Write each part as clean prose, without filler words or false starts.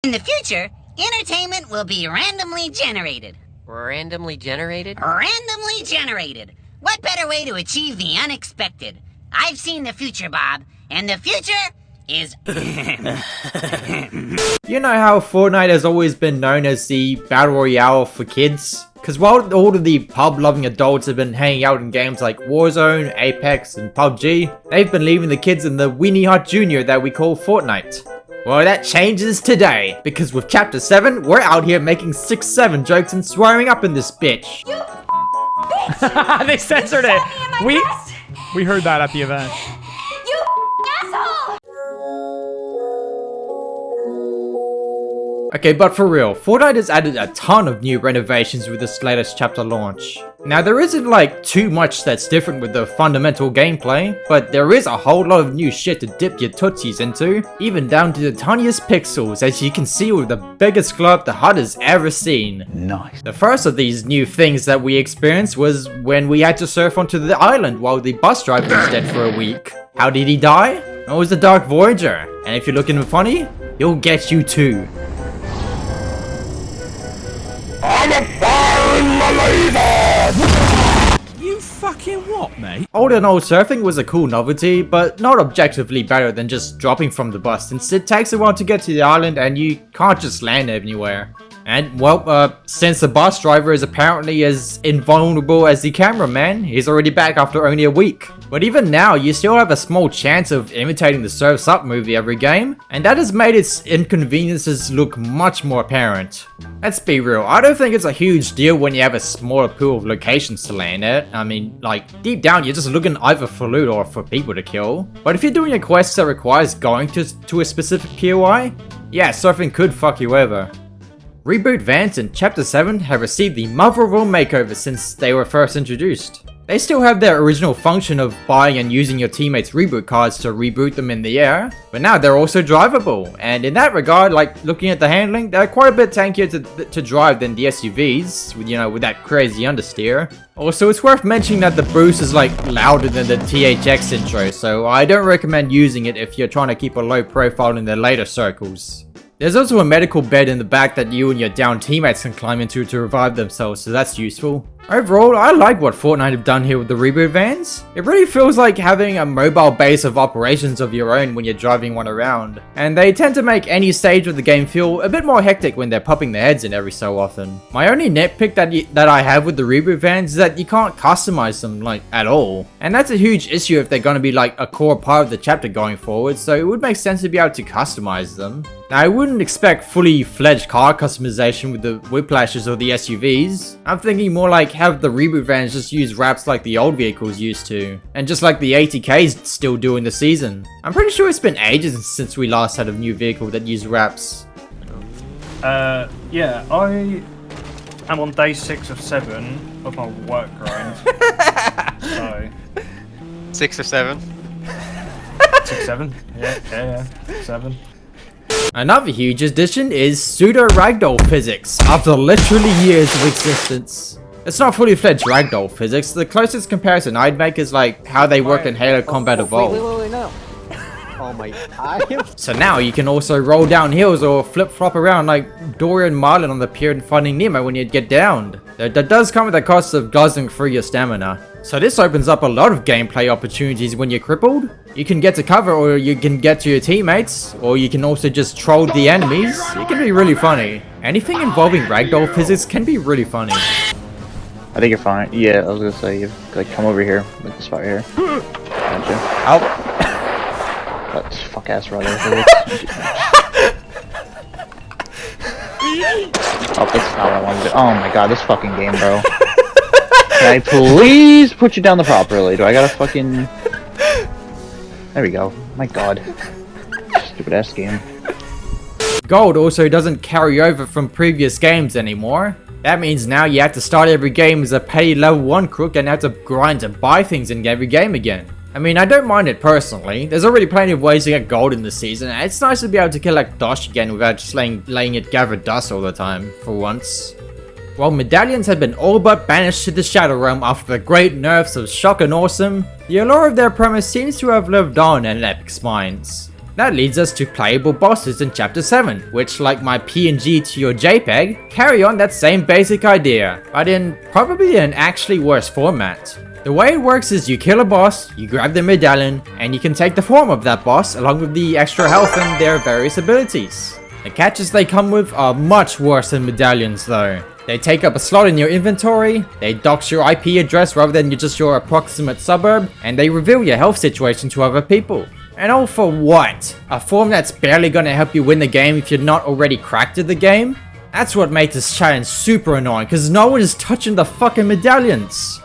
In the future, entertainment will be randomly generated. Randomly generated? Randomly generated. What better way to achieve the unexpected? I've seen the future, Bob, and the future is... You know how Fortnite has always been known as the Battle Royale for kids? Because while all of the pub-loving adults have been hanging out in games like Warzone, Apex, and PUBG, they've been leaving the kids in the weenie hut junior that we call Fortnite. Well, that changes today, because with Chapter 7, we're out here making 6-7 jokes and swearing up in this bitch. You bitch! They censored it! We heard that at the event. You asshole! Okay, but for real, Fortnite has added a ton of new renovations with this latest chapter launch. Now, there isn't like too much that's different with the fundamental gameplay, but there is a whole lot of new shit to dip your tootsies into, even down to the tiniest pixels, as you can see with the biggest glow up the HUD has ever seen. Nice. The first of these new things that we experienced was when we had to surf onto the island while the bus driver was dead for a week. How did he die? It was the Dark Voyager, and if you're looking funny, he'll get you too. I'm a foreign believer! You fucking what, mate? All in all, surfing was a cool novelty, but not objectively better than just dropping from the bus, since it takes a while to get to the island and you can't just land anywhere. And, well, since the bus driver is apparently as invulnerable as the cameraman, he's already back after only a week. But even now, you still have a small chance of imitating the Surf's Up movie every game, and that has made its inconveniences look much more apparent. Let's be real, I don't think it's a huge deal when you have a smaller pool of locations to land at. I mean, like, deep down you're just looking either for loot or for people to kill. But if you're doing a quest that requires going to a specific POI, yeah, surfing could fuck you over. Reboot vans in Chapter 7 have received the mother of all makeovers since they were first introduced. They still have their original function of buying and using your teammates' reboot cards to reboot them in the air, but now they're also drivable, and in that regard, like looking at the handling, they're quite a bit tankier to drive than the SUVs, with that crazy understeer. Also, it's worth mentioning that the boost is like louder than the THX intro, so I don't recommend using it if you're trying to keep a low profile in the later circles. There's also a medical bed in the back that you and your down teammates can climb into to revive themselves, so that's useful. Overall, I like what Fortnite have done here with the Reboot vans. It really feels like having a mobile base of operations of your own when you're driving one around. And they tend to make any stage of the game feel a bit more hectic when they're popping their heads in every so often. My only nitpick that I have with the Reboot vans is that you can't customize them, like, at all. And that's a huge issue if they're going to be like a core part of the chapter going forward, so it would make sense to be able to customize them. Now, I wouldn't expect fully fledged car customization with the Whiplashes or the SUVs. I'm thinking more like have the Reboot vans just use wraps like the old vehicles used to, and just like the ATKs still do in the season. I'm pretty sure it's been ages since we last had a new vehicle that used wraps. Yeah, I am on day 6 of 7 of my work grind. So 6 or 7? 6, 7? Yeah, 7. Another huge addition is pseudo ragdoll physics, after literally years of existence. It's not fully fledged ragdoll physics. The closest comparison I'd make is like how they work in Halo Combat Evolved. Wait, no. Oh my god. So now you can also roll down hills or flip-flop around like Dory and Marlin on the pier in Finding Nemo when you get downed. That does come at the cost of guzzling through your stamina. So this opens up a lot of gameplay opportunities when you're crippled. You can get to cover, or you can get to your teammates, or you can also just troll the enemies. It can be really funny. Anything involving ragdoll physics can be really funny. I think you're fine. Yeah, I was gonna say, you like come over here, like this spot here. Gotcha. Ow. That fuck ass brother. Oh, that's not what I wanted to do. Oh my god, this fucking game, bro. Can I please put you down the properly? Do I gotta fucking... There we go. My god. Stupid ass game. Gold also doesn't carry over from previous games anymore. That means now you have to start every game as a petty level 1 crook and have to grind to buy things in every game again. I mean, I don't mind it personally. There's already plenty of ways to get gold in this season, and it's nice to be able to collect Dosh again without just laying it gather dust all the time, for once. While medallions had been all but banished to the Shadow Realm after the great nerfs of Shock and Awesome, the allure of their premise seems to have lived on in Epic's minds. That leads us to playable bosses in Chapter 7, which, like my PNG to your JPEG, carry on that same basic idea, but in probably an actually worse format. The way it works is you kill a boss, you grab the medallion, and you can take the form of that boss along with the extra health and their various abilities. The catches they come with are much worse than medallions though. They take up a slot in your inventory, they dox your IP address rather than just your approximate suburb, and they reveal your health situation to other people. And all for what? A form that's barely gonna help you win the game if you're not already cracked at the game? That's what made this challenge super annoying, cause no one is touching the fucking medallions.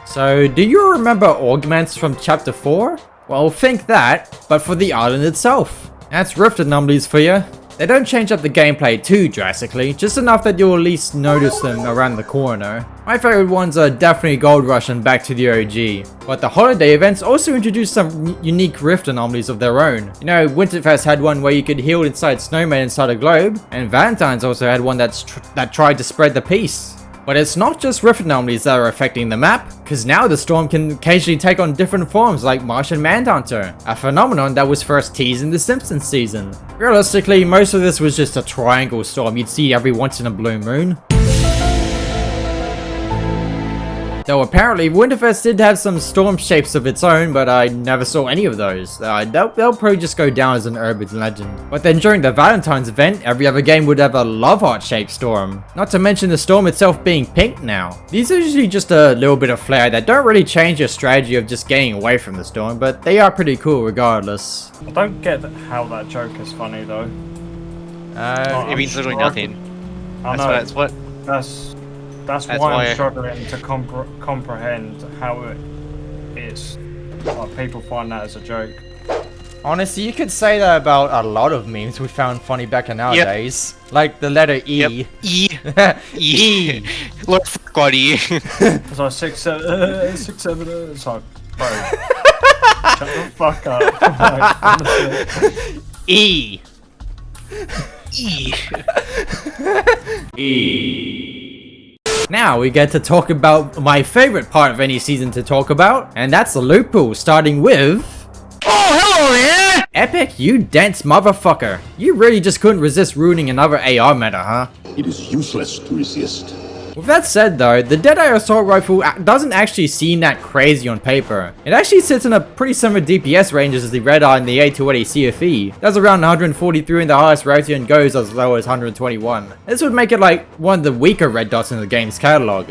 So, do you remember augments from Chapter 4? Well, think that, but for the island itself. That's rift anomalies for you. They don't change up the gameplay too drastically, just enough that you'll at least notice them around the corner. My favorite ones are definitely Gold Rush and Back to the OG, but the holiday events also introduced some unique rift anomalies of their own. You know, Winterfest had one where you could heal inside snowmen inside a globe, and Valentine's also had one that tried to spread the peace. But it's not just rift anomalies that are affecting the map, cause now the storm can occasionally take on different forms like Martian Manhunter, a phenomenon that was first teased in the Simpsons season. Realistically, most of this was just a triangle storm you'd see every once in a blue moon. Though apparently Winterfest did have some storm shapes of its own, but I never saw any of those. They'll probably just go down as an urban legend. But then during the Valentine's event, every other game would have a love heart shaped storm. Not to mention the storm itself being pink now. These are usually just a little bit of flair that don't really change your strategy of just getting away from the storm, but they are pretty cool regardless. I don't get how that joke is funny though. It means literally nothing. I know. That's why why I'm struggling to comprehend how it is. Like, people find that as a joke. Honestly, you could say that about a lot of memes we found funny back in our days. Like the letter E. Yep. E. E. Look, squad E. It's like 6, 7, 6, 7. It's like, bro. Shut the fuck up. Like, honestly. E. E. E. Now we get to talk about my favorite part of any season to talk about, and that's the loot pool, starting with... Oh, hello there! Epic, you dense motherfucker. You really just couldn't resist ruining another AR meta, huh? It is useless to resist. With that said though, the Deadeye Assault Rifle doesn't actually seem that crazy on paper. It actually sits in a pretty similar DPS ranges as the Red Eye and the A280 CFE. Does around 143 in the highest rating and goes as low as 121. This would make it like one of the weaker red dots in the game's catalog.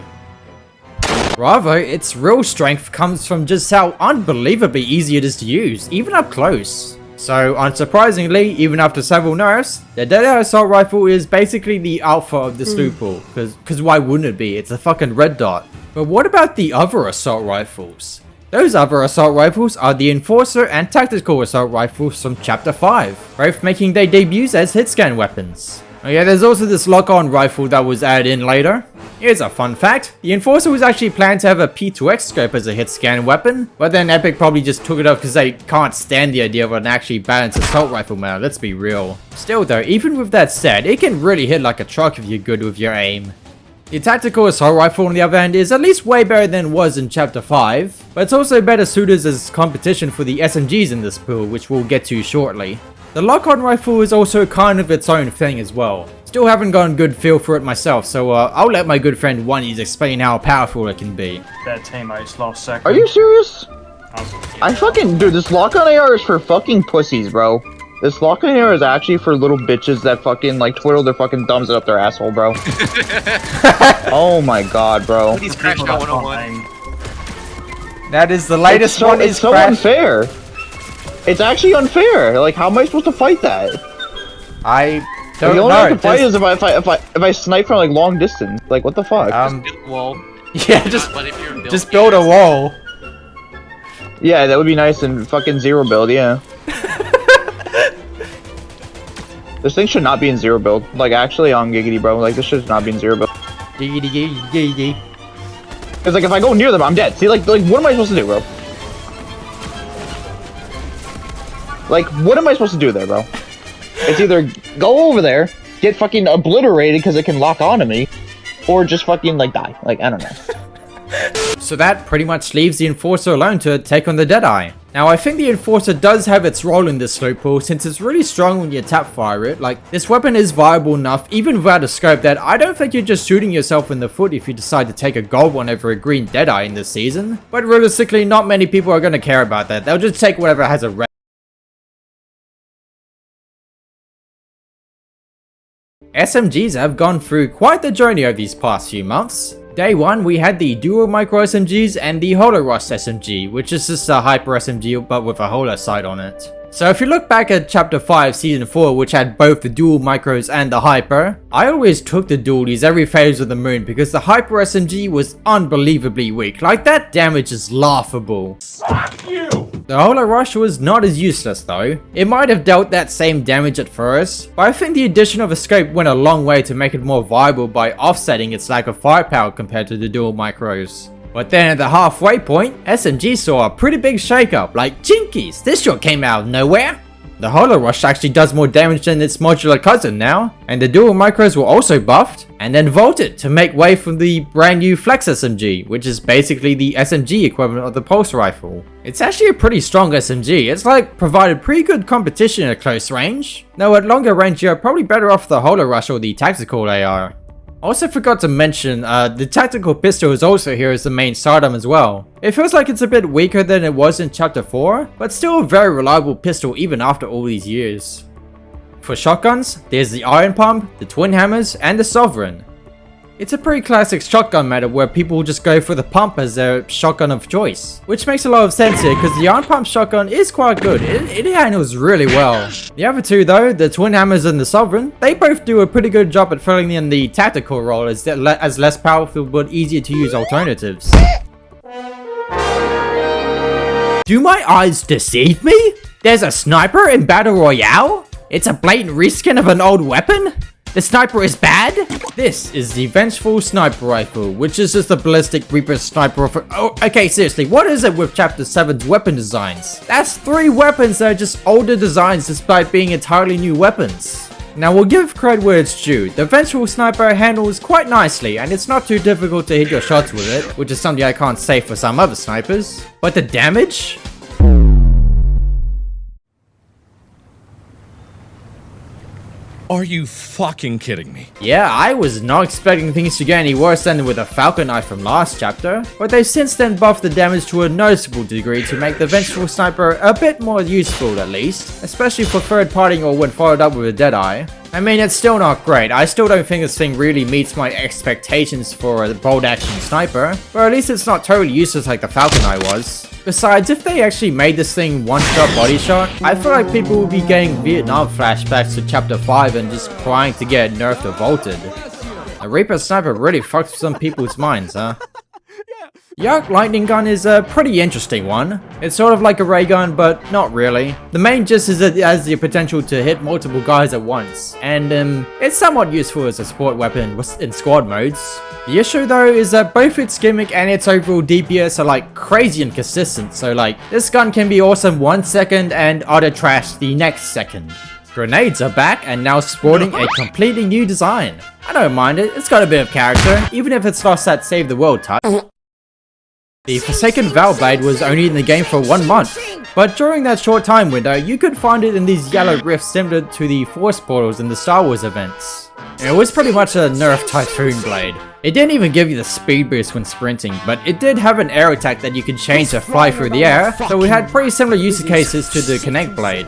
Rather, its real strength comes from just how unbelievably easy it is to use, even up close. So, unsurprisingly, even after several nerfs, the Deadeye Assault Rifle is basically the alpha of this loot pool, cause why wouldn't it be? It's a fucking red dot. But what about the other assault rifles? Those other assault rifles are the Enforcer and Tactical Assault Rifles from Chapter 5, both making their debuts as hit-scan weapons. Oh yeah, there's also this lock-on rifle that was added in later. Here's a fun fact, the Enforcer was actually planned to have a P2X scope as a hit-scan weapon, but then Epic probably just took it off because they can't stand the idea of an actually balanced assault rifle meta, let's be real. Still though, even with that said, it can really hit like a truck if you're good with your aim. The Tactical Assault Rifle on the other hand is at least way better than it was in Chapter 5, but it's also better suited as competition for the SMGs in this pool, which we'll get to shortly. The lock-on rifle is also kind of its own thing as well. Still haven't gotten a good feel for it myself, so I'll let my good friend Oneies explain how powerful it can be. Their teammates lost second. Are you serious? Dude, this lock-on AR is for fucking pussies, bro. This lock-on AR is actually for little bitches that fucking, like, twiddle their fucking thumbs up their asshole, bro. Oh my god, bro. He's crashed out 101. That is the latest one. It's so unfair. It's actually unfair. Like, how am I supposed to fight that? I don't the only know. way I can fight is if I snipe from like long distance. Like, what the fuck? Just build a wall. Yeah, just build a wall. Yeah, that would be nice and fucking zero build. Yeah. This thing should not be in zero build. Like, actually, on Giggity, bro. Like, this should not be in zero build. Giggity. Cause like if I go near them, I'm dead. See, like what am I supposed to do, bro? Like, what am I supposed to do there, bro? It's either go over there, get fucking obliterated because it can lock onto me, or just fucking, like, die. Like, I don't know. So that pretty much leaves the Enforcer alone to take on the Deadeye. Now I think the Enforcer does have its role in this loophole since it's really strong when you tap fire it. Like, this weapon is viable enough even without a scope that I don't think you're just shooting yourself in the foot if you decide to take a gold one over a green Deadeye in this season. But realistically, not many people are going to care about that. They'll just take whatever has a red. SMGs have gone through quite the journey over these past few months. Day 1 we had the dual micro SMGs and the Holo Rush SMG, which is just a hyper SMG but with a holo sight on it. So if you look back at chapter 5 season 4, which had both the dual micros and the hyper, I always took the dualies every phase of the moon because the hyper SMG was unbelievably weak. Like, that damage is laughable. Fuck you! The Holo Rush was not as useless though. It might have dealt that same damage at first, but I think the addition of a scope went a long way to make it more viable by offsetting its lack of firepower compared to the dual micros. But then at the halfway point, SMG saw a pretty big shakeup. Like, jinkies, this shot came out of nowhere. The Holo Rush actually does more damage than its modular cousin now, and the dual micros were also buffed and then vaulted to make way for the brand new Flex SMG, which is basically the SMG equivalent of the Pulse Rifle. It's actually a pretty strong SMG. It's like provided pretty good competition at close range. Though at longer range you're probably better off the Holo Rush or the Tactical AR. Also forgot to mention, the tactical pistol is also here as the main stardom as well. It feels like it's a bit weaker than it was in chapter 4, but still a very reliable pistol even after all these years. For shotguns, there's the Iron Pump, the Twin Hammers, and the Sovereign. It's a pretty classic shotgun meta where people just go for the pump as their shotgun of choice, which makes a lot of sense here because the Iron Pump shotgun is quite good. It handles really well. The other two though, the Twin Hammers and the Sovereign, they both do a pretty good job at filling in the tactical role as less powerful but easier to use alternatives. Do my eyes deceive me? There's a sniper in Battle Royale? It's a blatant reskin of an old weapon? The sniper is bad? This is the Vengeful Sniper Rifle, which is just a ballistic Reaper sniper for— oh, okay, seriously, what is it with chapter 7's weapon designs? That's 3 weapons that are just older designs despite being entirely new weapons. Now we'll give credit where it's due. The Vengeful Sniper handles quite nicely and it's not too difficult to hit your shots with it, which is something I can't say for some other snipers. But the damage? Are you fucking kidding me? Yeah, I was not expecting things to get any worse than with the Falcon Knife from last chapter, but they've since then buffed the damage to a noticeable degree to make the Vengeful Sniper a bit more useful at least, especially for third partying or when followed up with a Deadeye. I mean, it's still not great. I still don't think this thing really meets my expectations for a bolt action sniper, but at least it's not totally useless like the Falcon Eye was. Besides, if they actually made this thing one-shot body shot, I feel like people would be getting Vietnam flashbacks to chapter 5 and just crying to get nerfed or vaulted. The Reaper Sniper really fucks with some people's minds, huh? The Arc Lightning Gun is a pretty interesting one. It's sort of like a ray gun, but not really. The main gist is that it has the potential to hit multiple guys at once, and it's somewhat useful as a support weapon in squad modes. The issue though is that both its gimmick and its overall DPS are like crazy inconsistent, so like this gun can be awesome 1 second and utter trash the next second. Grenades are back and now sporting a completely new design. I don't mind it, it's got a bit of character, even if it's lost that save the world touch. The Forsaken Valblade was only in the game for 1 month, but during that short time window, you could find it in these yellow rifts similar to the Force Portals in the Star Wars events. It was pretty much a nerfed Typhoon Blade. It didn't even give you the speed boost when sprinting, but it did have an air attack that you could change to fly through the air, so it had pretty similar use cases to the Connect Blade.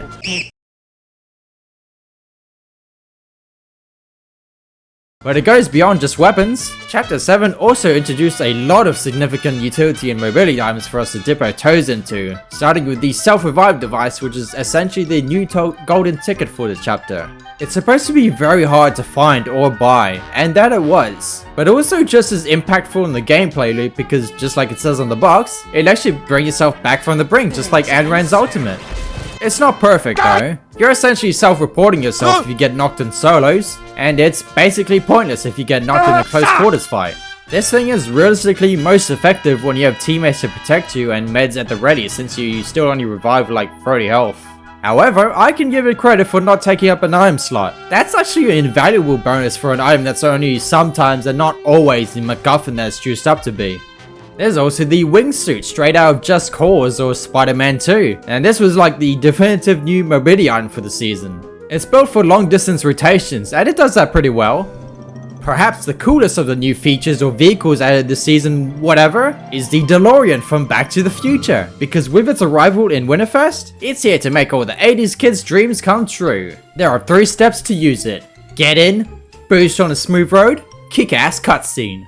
But it goes beyond just weapons. Chapter 7 also introduced a lot of significant utility and mobility items for us to dip our toes into, starting with the self-revive device, which is essentially the new golden ticket for the chapter. It's supposed to be very hard to find or buy, and that it was, but also just as impactful in the gameplay loop because just like it says on the box, it lets you bring yourself back from the brink just like Anran's ultimate. It's not perfect though. You're essentially self-reporting yourself if you get knocked in solos, and it's basically pointless if you get knocked in a close quarters fight. This thing is realistically most effective when you have teammates to protect you and meds at the ready since you still only revive like 30 health. However, I can give it credit for not taking up an item slot. That's actually an invaluable bonus for an item that's only sometimes and not always the MacGuffin that it's juiced up to be. There's also the wingsuit straight out of Just Cause or Spider-Man 2, and this was like the definitive new mobility item for the season. It's built for long distance rotations and it does that pretty well. Perhaps the coolest of the new features or vehicles added this season, whatever, is the DeLorean from Back to the Future, because with its arrival in Winterfest, it's here to make all the 80s kids' dreams come true. There are 3 steps to use it. Get in, boost on a smooth road, kick-ass cutscene.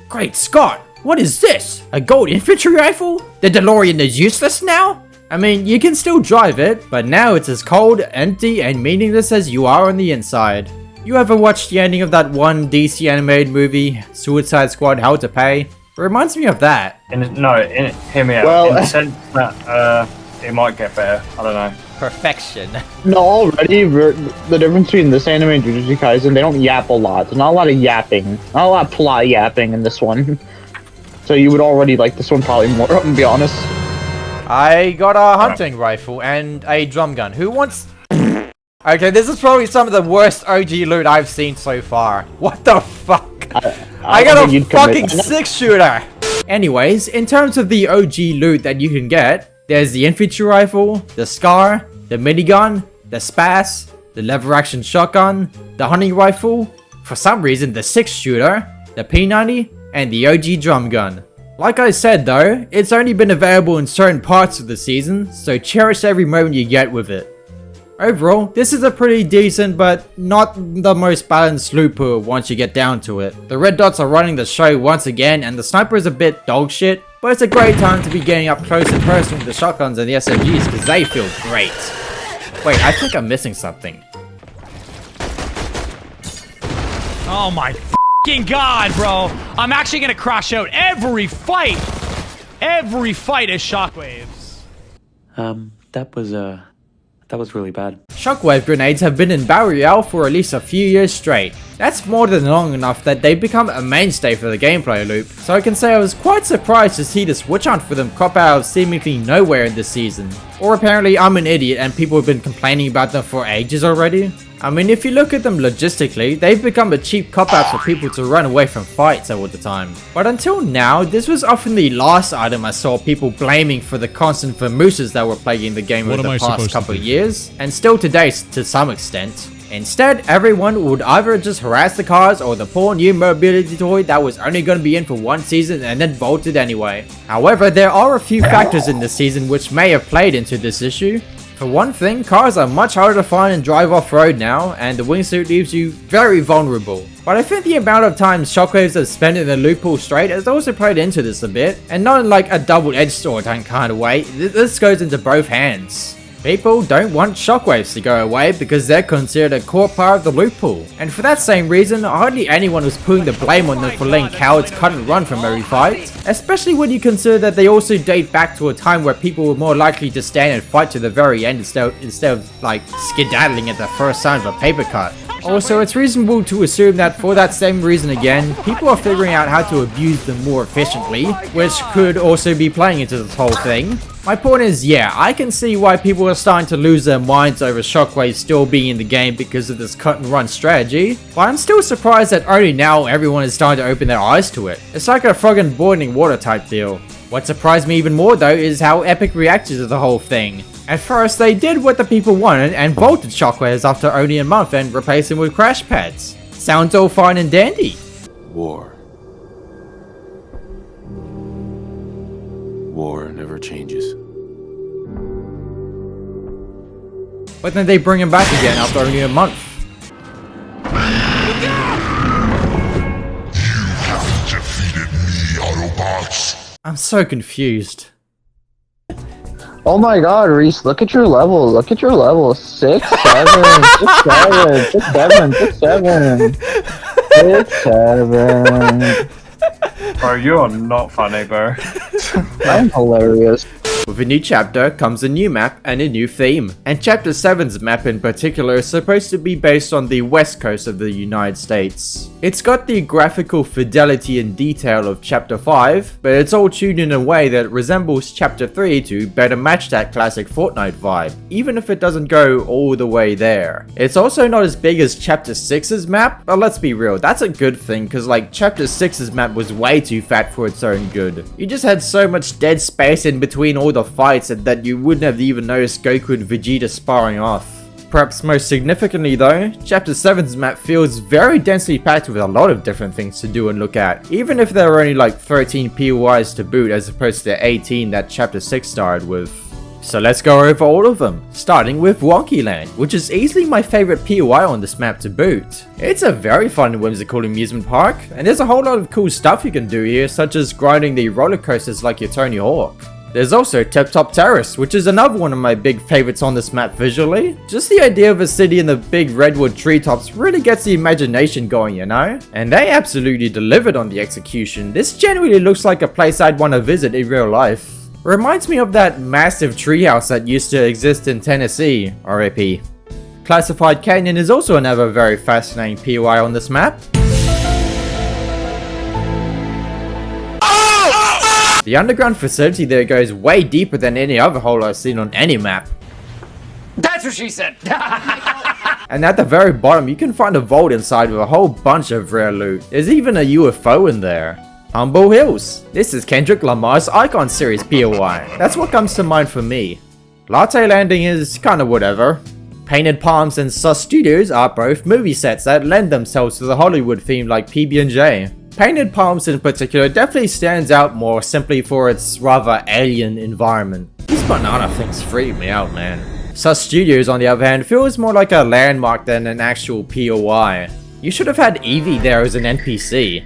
Great Scott! What is this? A gold infantry rifle? The DeLorean is useless now? I mean, you can still drive it, but now it's as cold, empty, and meaningless as you are on the inside. You ever watched the ending of that one DC animated movie, Suicide Squad How to Pay? It reminds me of that. Hear me out. Well, in the sense that it might get better. I don't know. Perfection. No, already, the difference between this anime and Jujutsu Kaisen, they don't yap a lot. There's not a lot of yapping. Not a lot of plot yapping in this one. So you would already like this one probably more, to be honest. I got a hunting rifle and a drum gun. Who wants... Okay, this is probably some of the worst OG loot I've seen so far. What the fuck? I got a fucking 6-shooter! Anyways, in terms of the OG loot that you can get, there's the infantry rifle, the SCAR, the minigun, the SPAS, the lever action shotgun, the hunting rifle, for some reason the 6-shooter, the P90, and the OG drum gun. Like I said though, it's only been available in certain parts of the season, so cherish every moment you get with it. Overall, this is a pretty decent but not the most balanced loot pool once you get down to it. The red dots are running the show once again and the sniper is a bit dog shit, but it's a great time to be getting up close and personal with the shotguns and the SMGs because they feel great. Wait, I think I'm missing something. Oh my f***ing god, bro. I'm actually gonna crash out every fight. Every fight is Shockwaves. That was really bad. Shockwave grenades have been in Battle Royale for at least a few years straight. That's more than long enough that they've become a mainstay for the gameplay loop, so I can say I was quite surprised to see this witch hunt for them crop out of seemingly nowhere in this season. Or apparently I'm an idiot and people have been complaining about them for ages already. I mean, if you look at them logistically, they've become a cheap cop-out for people to run away from fights all the time. But until now, this was often the last item I saw people blaming for the constant vamooses that were plaguing the game over the past couple of years, and still today to some extent. Instead, everyone would either just harass the cars or the poor new mobility toy that was only going to be in for one season and then bolted anyway. However, there are a few factors in this season which may have played into this issue. For one thing, cars are much harder to find and drive off-road now, and the wingsuit leaves you very vulnerable. But I think the amount of time Shockwaves have spent in the loot pool straight has also played into this a bit, and not in like a double-edged sword kind of way, this goes into both hands. People don't want Shockwaves to go away because they're considered a core part of the loot pool, and for that same reason, hardly anyone was putting the blame on them for letting cowards cut and run from every fight, especially when you consider that they also date back to a time where people were more likely to stand and fight to the very end instead of like skedaddling at the first sign of a paper cut. Also, it's reasonable to assume that for that same reason again, people are figuring out how to abuse them more efficiently, which could also be playing into this whole thing. My point is, yeah, I can see why people are starting to lose their minds over Shockwave still being in the game because of this cut and run strategy, but I'm still surprised that only now everyone is starting to open their eyes to it. It's like a friggin' boiling water type deal. What surprised me even more though is how Epic reacted to the whole thing. At first, they did what the people wanted and bolted Shockwaves after only a month and replaced them with crash pads. Sounds all fine and dandy. War never changes. But then they bring him back again after only a month. I'm so confused. Oh my god, Reese, look at your level. Look at your level. 6, 7, 6, 7, 6, 7, 6, 7. 6, 7. Bro, you are not funny, bro. I'm hilarious. With a new chapter comes a new map and a new theme. And chapter 7's map in particular is supposed to be based on the west coast of the United States. It's got the graphical fidelity and detail of chapter 5, but it's all tuned in a way that resembles chapter 3 to better match that classic Fortnite vibe, even if it doesn't go all the way there. It's also not as big as chapter 6's map, but let's be real, that's a good thing, cause like chapter 6's map was way too fat for its own good. You just had so much dead space in between all the fights that you wouldn't have even noticed Goku and Vegeta sparring off. Perhaps most significantly though, chapter 7's map feels very densely packed with a lot of different things to do and look at, even if there are only like 13 POIs to boot as opposed to 18 that chapter 6 started with. So let's go over all of them, starting with Wonky Land, which is easily my favorite POI on this map to boot. It's a very fun and whimsical amusement park, and there's a whole lot of cool stuff you can do here, such as grinding the roller coasters like your Tony Hawk. There's also Tip Top Terrace, which is another one of my big favorites on this map visually. Just the idea of a city in the big redwood treetops really gets the imagination going, you know? And they absolutely delivered on the execution. This genuinely looks like a place I'd want to visit in real life. Reminds me of that massive treehouse that used to exist in Tennessee, RIP. Classified Canyon is also another very fascinating POI on this map. The underground facility there goes way deeper than any other hole I've seen on any map. That's what she said! And at the very bottom you can find a vault inside with a whole bunch of rare loot. There's even a UFO in there. Humble Hills. This is Kendrick Lamar's Icon Series POI. That's what comes to mind for me. Latte Landing is kinda whatever. Painted Palms and Sus Studios are both movie sets that lend themselves to the Hollywood theme like PB&J. Painted Palms in particular definitely stands out more simply for its rather alien environment. These banana things freak me out, man. Sus Studios on the other hand feels more like a landmark than an actual POI. You should have had Eevee there as an NPC.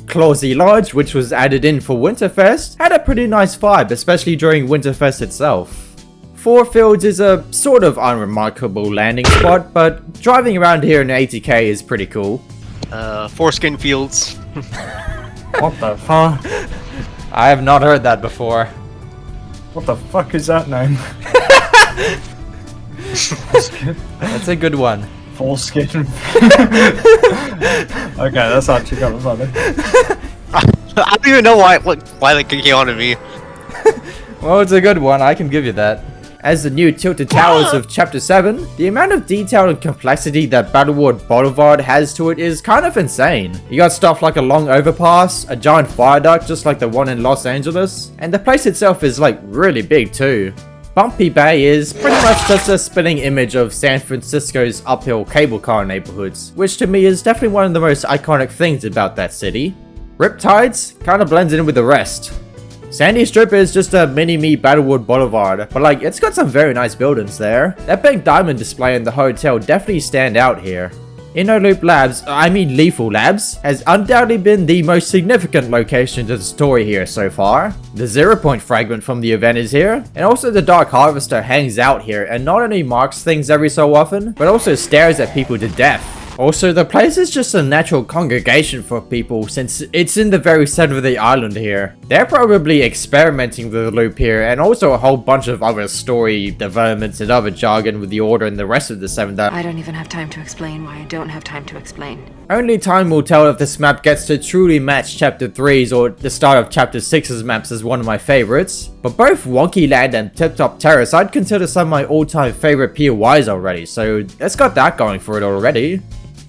Clawsy Lodge, which was added in for Winterfest, had a pretty nice vibe, especially during Winterfest itself. Four Fields is a sort of unremarkable landing spot, but driving around here in 80k is pretty cool. Foreskin Fields. What the fuck? I have not heard that before. What the fuck is that name? That's a good one. Foreskin. Okay, that's actually kind of funny. I don't even know why that came on to me. Well, it's a good one, I can give you that. As the new Tilted Towers of Chapter 7, the amount of detail and complexity that Battleworld Boulevard has to it is kind of insane. You got stuff like a long overpass, a giant viaduct just like the one in Los Angeles, and the place itself is like really big too. Bumpy Bay is pretty much just a spinning image of San Francisco's uphill cable car neighborhoods, which to me is definitely one of the most iconic things about that city. Riptides kind of blends in with the rest. Sandy Strip is just a mini-me Battleworld Boulevard, but like, it's got some very nice buildings there. That big diamond display in the hotel definitely stand out here. Inner Loop Labs, Lethal Labs, has undoubtedly been the most significant location to the story here so far. The 0 Point fragment from the event is here, and also the Dark Harvester hangs out here and not only marks things every so often, but also stares at people to death. Also, the place is just a natural congregation for people since it's in the very center of the island here. They're probably experimenting with the loop here and also a whole bunch of other story developments and other jargon with the Order and the rest of the 7th. I don't even have time to explain why I don't have time to explain. Only time will tell if this map gets to truly match Chapter 3's or the start of Chapter 6's maps as one of my favorites. But both Wonky Land and Tip Top Terrace I'd consider some of my all-time favorite POIs already, so it's got that going for it already.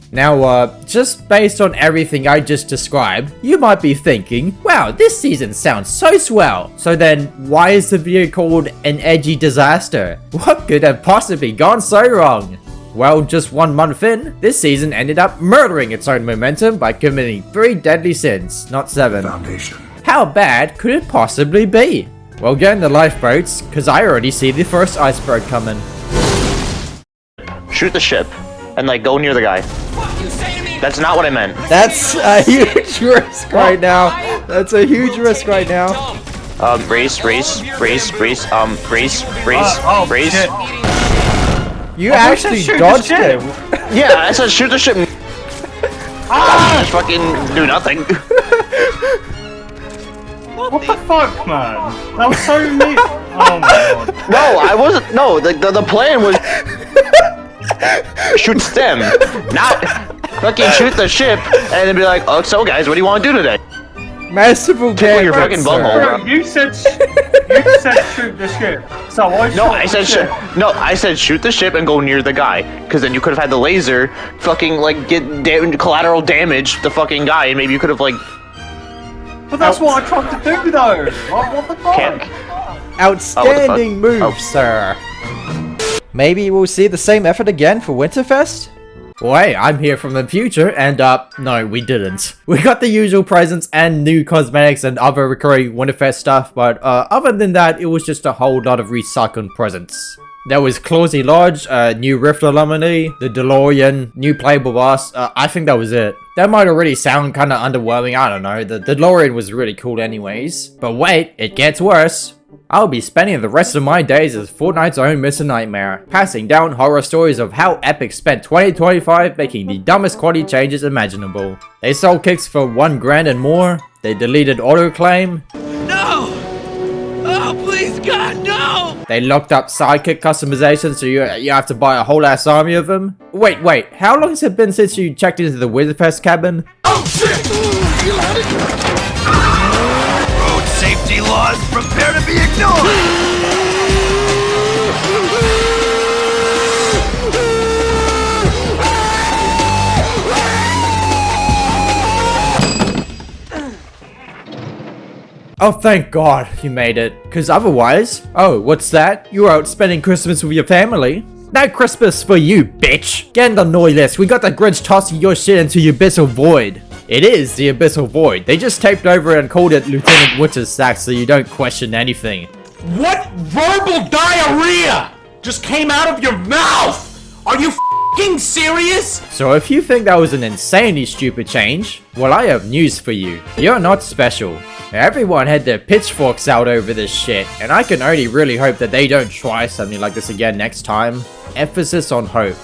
Now, just based on everything I just described, you might be thinking, wow, this season sounds so swell. So then, why is the video called An Edgy Disaster? What could have possibly gone so wrong? Well, just 1 month in, this season ended up murdering its own momentum by committing 3 deadly sins, not 7. Foundation. How bad could it possibly be? Well, get in the lifeboats, cause I already see the first iceberg coming. Shoot the ship, and like go near the guy. That's not what I meant. That's a huge risk right now. That's a huge risk right now. Race. You actually dodged him. Yeah, I said shoot the ship. Just fucking do nothing. What the fuck, man? That was so neat. Oh my god. No, I wasn't. No, the plan was shoot stem, not fucking shoot the ship, and then be like, oh, so guys, what do you want to do today? Masterful Tickle your fucking butthole, bro. You said shoot the ship. So I said shoot the ship and go near the guy, because then you could have had the laser fucking like get collateral damage the fucking guy, and maybe you could have like. But that's what I tried to do, though. What the fuck? Outstanding move, sir. Maybe we'll see the same effort again for Winterfest? Well, hey, I'm here from the future, and no, we didn't. We got the usual presents and new cosmetics and other recurring Winterfest stuff, but other than that, it was just a whole lot of recycled presents. There was Clausey Lodge, new Rift Anomaly, the DeLorean, new playable boss. I think that was it. That might already sound kinda underwhelming, I don't know. The DeLorean was really cool anyways. But wait, it gets worse. I'll be spending the rest of my days as Fortnite's own Mr. Nightmare, passing down horror stories of how Epic spent 2025 making the dumbest quality changes imaginable. They sold kicks for $1 grand and more, they deleted autoclaim. No! Oh, please, God, no! They locked up sidekick customization so you have to buy a whole ass army of them. Wait, how long has it been since you checked into the Winterfest cabin? Oh, shit! Road safety laws, prepare to be ignored! Oh, thank God you made it. Because otherwise... Oh, what's that? You were out spending Christmas with your family? No Christmas for you, bitch! Get in the annoy list. We got the Grinch tossing your shit into the Abyssal Void. It is the Abyssal Void. They just taped over it and called it Lieutenant Winter's Sack so you don't question anything. What verbal diarrhea just came out of your mouth? Are you f***ing serious? So if you think that was an insanely stupid change, well, I have news for you. You're not special. Everyone had their pitchforks out over this shit, and I can only really hope that they don't try something like this again next time. Emphasis on hope.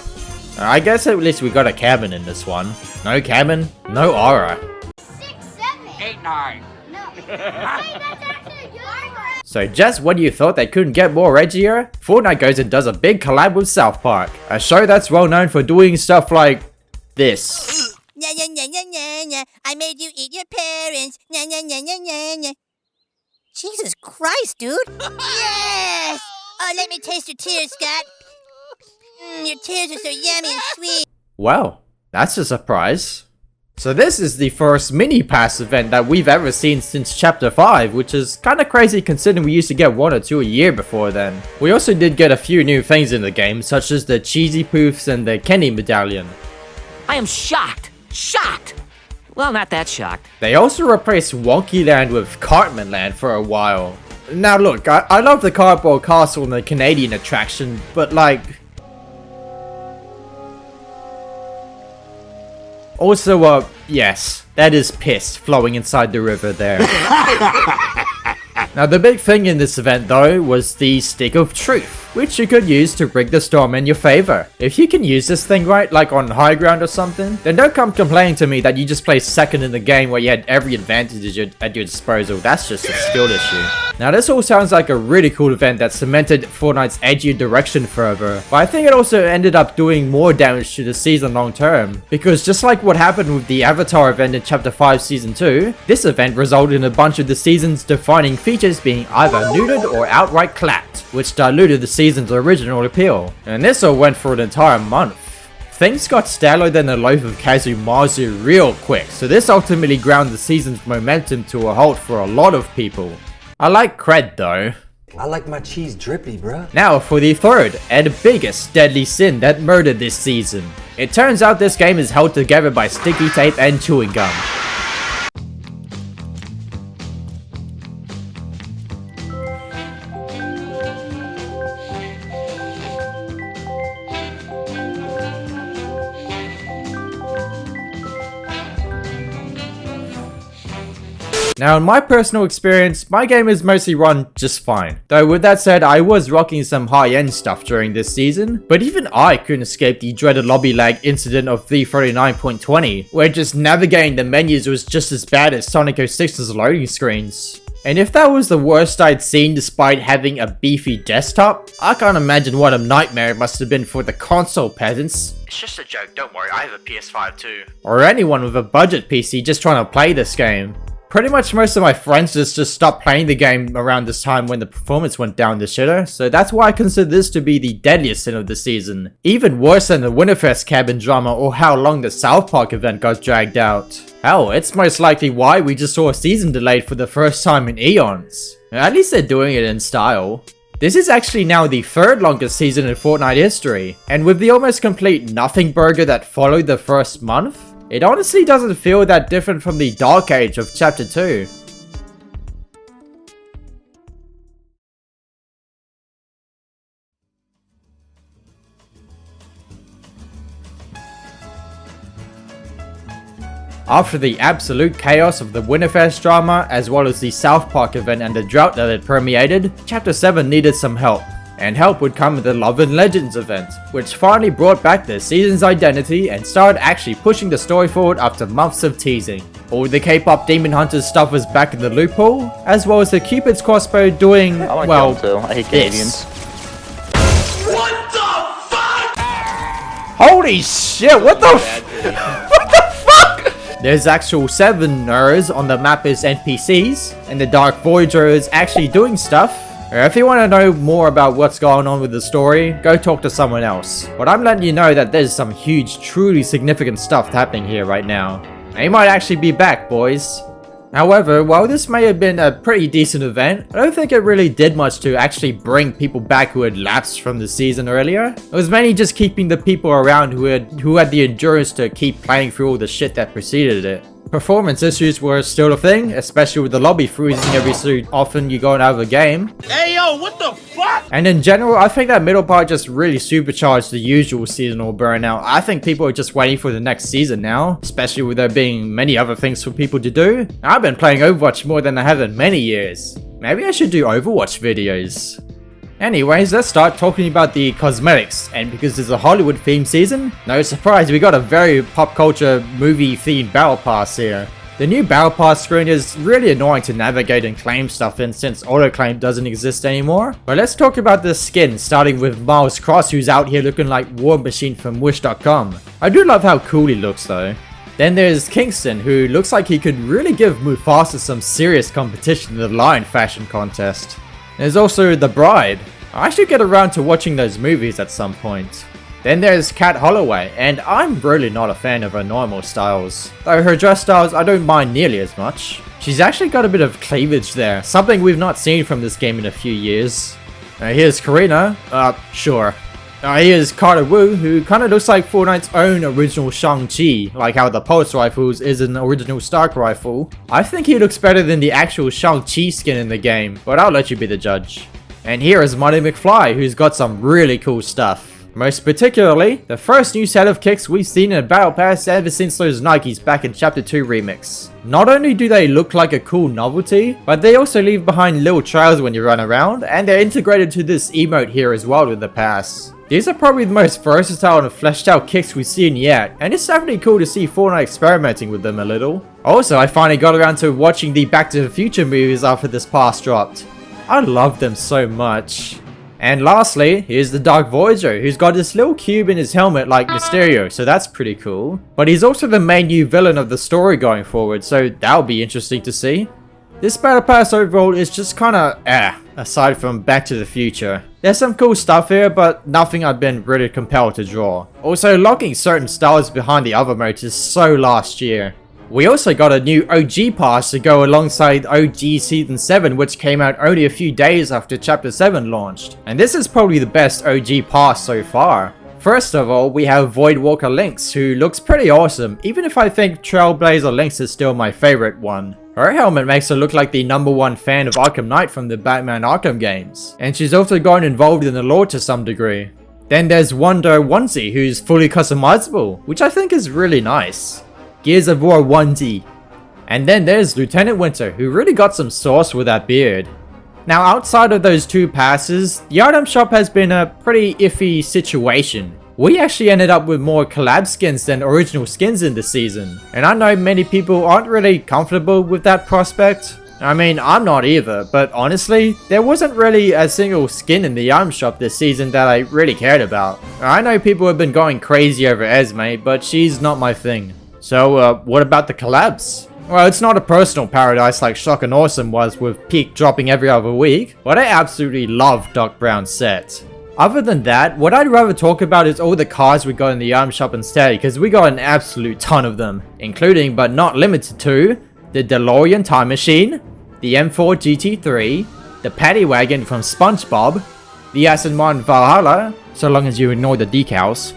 I guess at least we got a cabin in this one. No cabin, no aura. 6, 7, 8, 9. No. Hey, that's actually your. So just when you thought they couldn't get more edgier, Fortnite goes and does a big collab with South Park, a show that's well known for doing stuff like this. I made you eat your parents. Jesus Christ, dude. Yes! Oh, let me taste your tears, Scott. Your tears are so yummy and sweet. Wow, that's a surprise. So this is the first mini pass event that we've ever seen since chapter 5, which is kinda crazy considering we used to get 1 or 2 a year before then. We also did get a few new things in the game, such as the cheesy poofs and the Kenny medallion. I am shocked. Shocked! Well, not that shocked. They also replaced Wonky Land with Cartman Land for a while. Now look, I love the Cardboard Castle and the Canadian attraction, but like... Also, yes, that is piss flowing inside the river there. Now the big thing in this event though was the Stick of Truth, which you could use to rig the storm in your favor. If you can use this thing right, like on high ground or something, then don't come complaining to me that you just placed second in the game where you had every advantage at your disposal. That's just a skill issue. Now this all sounds like a really cool event that cemented Fortnite's edgy direction further, but I think it also ended up doing more damage to the season long term, because just like what happened with the Avatar event in Chapter 5 Season 2, this event resulted in a bunch of the season's defining features being either neutered or outright clapped, which diluted the season's original appeal. And this all went for an entire month. Things got staler than a loaf of Kazumazu real quick, so this ultimately ground the season's momentum to a halt for a lot of people. I like cred though. I like my cheese drippy, bruh. Now for the third and biggest deadly sin that murdered this season. It turns out this game is held together by sticky tape and chewing gum. Now in my personal experience, my game is mostly run just fine. Though with that said, I was rocking some high-end stuff during this season, but even I couldn't escape the dreaded lobby lag incident of V39.20, where just navigating the menus was just as bad as Sonic 06's loading screens. And if that was the worst I'd seen despite having a beefy desktop, I can't imagine what a nightmare it must have been for the console peasants. It's just a joke, don't worry, I have a PS5 too. Or anyone with a budget PC just trying to play this game. Pretty much most of my friends just stopped playing the game around this time when the performance went down the shitter, so that's why I consider this to be the deadliest sin of the season. Even worse than the Winterfest cabin drama or how long the South Park event got dragged out. Hell, it's most likely why we just saw a season delayed for the first time in eons. At least they're doing it in style. This is actually now the third longest season in Fortnite history, and with the almost complete nothing burger that followed the first month, it honestly doesn't feel that different from the Dark Age of Chapter 2. After the absolute chaos of the Winterfest drama, as well as the South Park event and the drought that it permeated, Chapter 7 needed some help. And help would come with the Love and Legends event, which finally brought back the season's identity and started actually pushing the story forward after months of teasing. All the K-pop Demon Hunters stuff was back in the loophole, as well as the Cupid's crossbow doing, well, I hate Canadians. What the fuck? Holy shit, what the what the fuck? There's actual 7 Ners on the map as NPCs, and the Dark Voyager is actually doing stuff. If you want to know more about what's going on with the story, go talk to someone else. But I'm letting you know that there's some huge, truly significant stuff happening here right now. They might actually be back, boys. However, while this may have been a pretty decent event, I don't think it really did much to actually bring people back who had lapsed from the season earlier. It was mainly just keeping the people around who had the endurance to keep playing through all the shit that preceded it. Performance issues were still a thing, especially with the lobby freezing every so often you go out of a game. Hey yo, what the fuck? And in general, I think that middle part just really supercharged the usual seasonal burnout. I think people are just waiting for the next season now, especially with there being many other things for people to do. I've been playing Overwatch more than I have in many years. Maybe I should do Overwatch videos. Anyways, let's start talking about the cosmetics, and because it's a Hollywood themed season, no surprise we got a very pop culture movie themed battle pass here. The new battle pass screen is really annoying to navigate and claim stuff in since auto-claim doesn't exist anymore. But let's talk about the skin, starting with Miles Cross, who's out here looking like War Machine from Wish.com. I do love how cool he looks though. Then there's Kingston, who looks like he could really give Mufasa some serious competition in the Lion fashion contest. There's also The Bride. I should get around to watching those movies at some point. Then there's Kat Holloway, and I'm really not a fan of her normal styles. Though her dress styles I don't mind nearly as much. She's actually got a bit of cleavage there, something we've not seen from this game in a few years. Here's Karina, sure. Here's Carter Wu, who kinda looks like Fortnite's own original Shang-Chi, like how the Pulse Rifles is an original Stark Rifle. I think he looks better than the actual Shang-Chi skin in the game, but I'll let you be the judge. And here is Marty McFly, who's got some really cool stuff. Most particularly, the first new set of kicks we've seen in a Battle Pass ever since those Nikes back in Chapter 2 Remix. Not only do they look like a cool novelty, but they also leave behind little trails when you run around, and they're integrated to this emote here as well with the pass. These are probably the most versatile and fleshed out kicks we've seen yet, and it's definitely cool to see Fortnite experimenting with them a little. Also, I finally got around to watching the Back to the Future movies after this pass dropped. I love them so much. And lastly, here's the Dark Voyager, who's got this little cube in his helmet like Mysterio, so that's pretty cool. But he's also the main new villain of the story going forward, so that'll be interesting to see. This Battle Pass overall is just kinda aside from Back to the Future. There's some cool stuff here, but nothing I've been really compelled to draw. Also, locking certain styles behind the other modes is so last year. We also got a new OG pass to go alongside OG Season 7, which came out only a few days after Chapter 7 launched. And this is probably the best OG pass so far. First of all, we have Voidwalker Lynx, who looks pretty awesome, even if I think Trailblazer Lynx is still my favorite one. Her helmet makes her look like the #1 fan of Arkham Knight from the Batman Arkham games. And she's also gotten involved in the lore to some degree. Then there's Wonder Onesie, who's fully customizable, which I think is really nice. Gears of War onesie. And then there's Lieutenant Winter, who really got some sauce with that beard. Now outside of those two passes, the item shop has been a pretty iffy situation. We actually ended up with more collab skins than original skins in the season. And I know many people aren't really comfortable with that prospect. I mean, I'm not either, but honestly, there wasn't really a single skin in the item shop this season that I really cared about. I know people have been going crazy over Esme, but she's not my thing. So, what about the collabs? Well, it's not a personal paradise like Shock and Awesome was with Peak dropping every other week, but I absolutely love Doc Brown's set. Other than that, what I'd rather talk about is all the cars we got in the item shop instead, because we got an absolute ton of them, including but not limited to the DeLorean Time Machine, the M4 GT3, the Paddy Wagon from SpongeBob, the Aston Martin Valhalla, so long as you ignore the decals,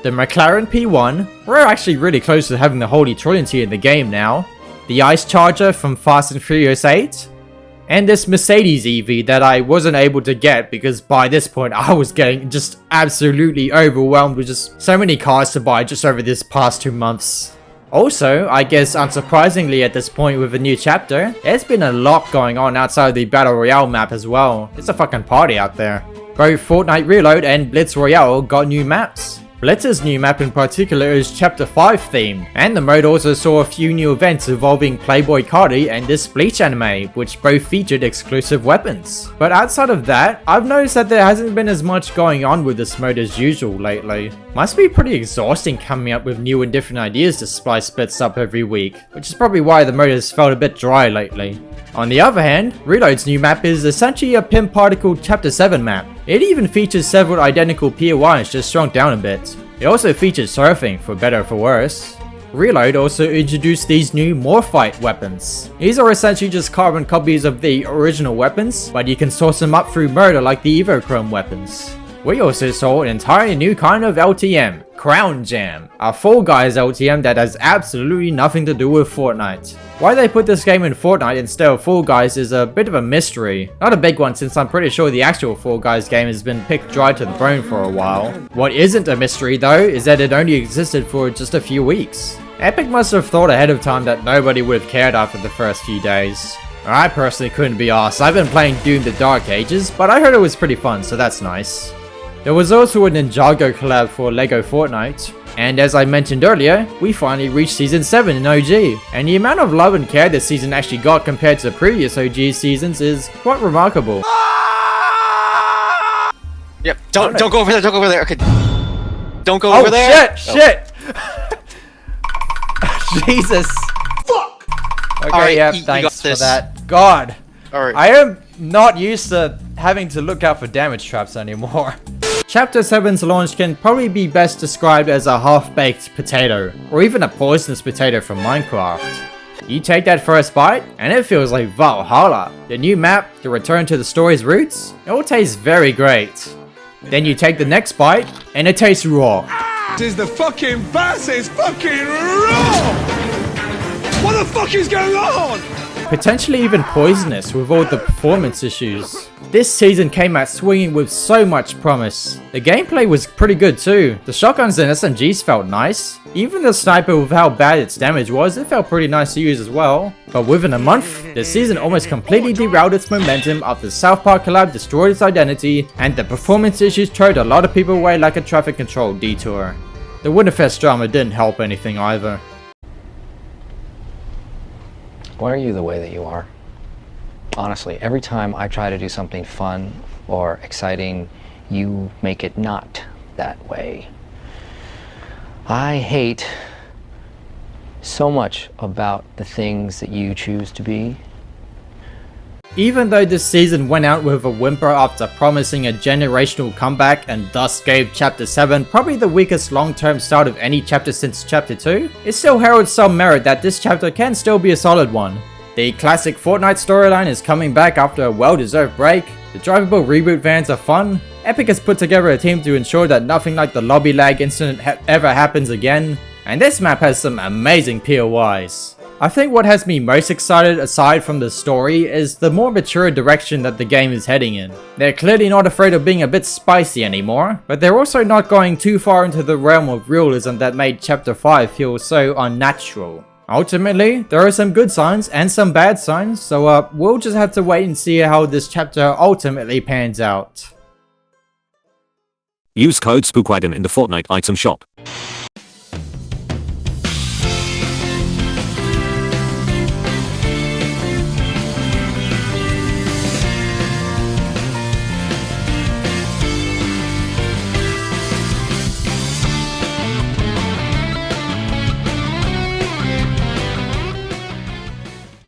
the McLaren P1, we're actually really close to having the Holy Trinity in the game now, the Ice Charger from Fast and Furious 8, and this Mercedes EV that I wasn't able to get because by this point I was getting just absolutely overwhelmed with just so many cars to buy just over this past 2 months. Also, I guess unsurprisingly at this point with a new chapter, there's been a lot going on outside of the Battle Royale map as well. It's a fucking party out there. Both Fortnite Reload and Blitz Royale got new maps. Blitz's new map in particular is Chapter 5 themed, and the mode also saw a few new events involving Playboy Cardi and this Bleach anime, which both featured exclusive weapons. But outside of that, I've noticed that there hasn't been as much going on with this mode as usual lately. Must be pretty exhausting coming up with new and different ideas to spice bits up every week, which is probably why the mode has felt a bit dry lately. On the other hand, Reload's new map is essentially a Pimp Particle Chapter 7 map. It even features several identical POIs just shrunk down a bit. It also features surfing, for better or for worse. Reload also introduced these new Morphite weapons. These are essentially just carbon copies of the original weapons, but you can source them up through murder like the Evochrome weapons. We also saw an entirely new kind of LTM, Crown Jam, a Fall Guys LTM that has absolutely nothing to do with Fortnite. Why they put this game in Fortnite instead of Fall Guys is a bit of a mystery. Not a big one since I'm pretty sure the actual Fall Guys game has been picked dry to the bone for a while. What isn't a mystery though is that it only existed for just a few weeks. Epic must have thought ahead of time that nobody would have cared after the first few days. I personally couldn't be arsed. I've been playing Doom the Dark Ages, but I heard it was pretty fun, so that's nice. There was also a Ninjago collab for LEGO Fortnite, and as I mentioned earlier, we finally reached Season 7 in OG, and the amount of love and care this season actually got compared to previous OG seasons is quite remarkable. Yep, don't go over there, don't go over there, okay. Don't go over there! Shit! Jesus! Fuck! Okay, right, yeah, you thanks got for that. God! Alright. I am not used to having to look out for damage traps anymore. Chapter 7's launch can probably be best described as a half-baked potato, or even a poisonous potato from Minecraft. You take that first bite, and it feels like Valhalla. The new map, the return to the story's roots, it all tastes very great. Then you take the next bite, and it tastes raw. This is the fucking bass is fucking raw! What the fuck is going on? Potentially even poisonous with all the performance issues. This season came out swinging with so much promise. The gameplay was pretty good too. The shotguns and SMGs felt nice. Even the sniper with how bad its damage was, it felt pretty nice to use as well. But within a month, the season almost completely derailed its momentum after the South Park collab destroyed its identity, and the performance issues turned a lot of people away like a traffic control detour. The winterfest drama didn't help anything either. Why are you the way that you are? Honestly, every time I try to do something fun or exciting, you make it not that way. I hate so much about the things that you choose to be. Even though this season went out with a whimper after promising a generational comeback and thus gave Chapter 7 probably the weakest long-term start of any chapter since Chapter 2, it still heralds some merit that this chapter can still be a solid one. The classic Fortnite storyline is coming back after a well-deserved break, the drivable Reboot vans are fun, Epic has put together a team to ensure that nothing like the lobby lag incident ever happens again, and this map has some amazing POIs. I think what has me most excited aside from the story is the more mature direction that the game is heading in. They're clearly not afraid of being a bit spicy anymore, but they're also not going too far into the realm of realism that made Chapter 5 feel so unnatural. Ultimately, there are some good signs and some bad signs, so we'll just have to wait and see how this chapter ultimately pans out. Use code Spkwagen in the Fortnite item shop.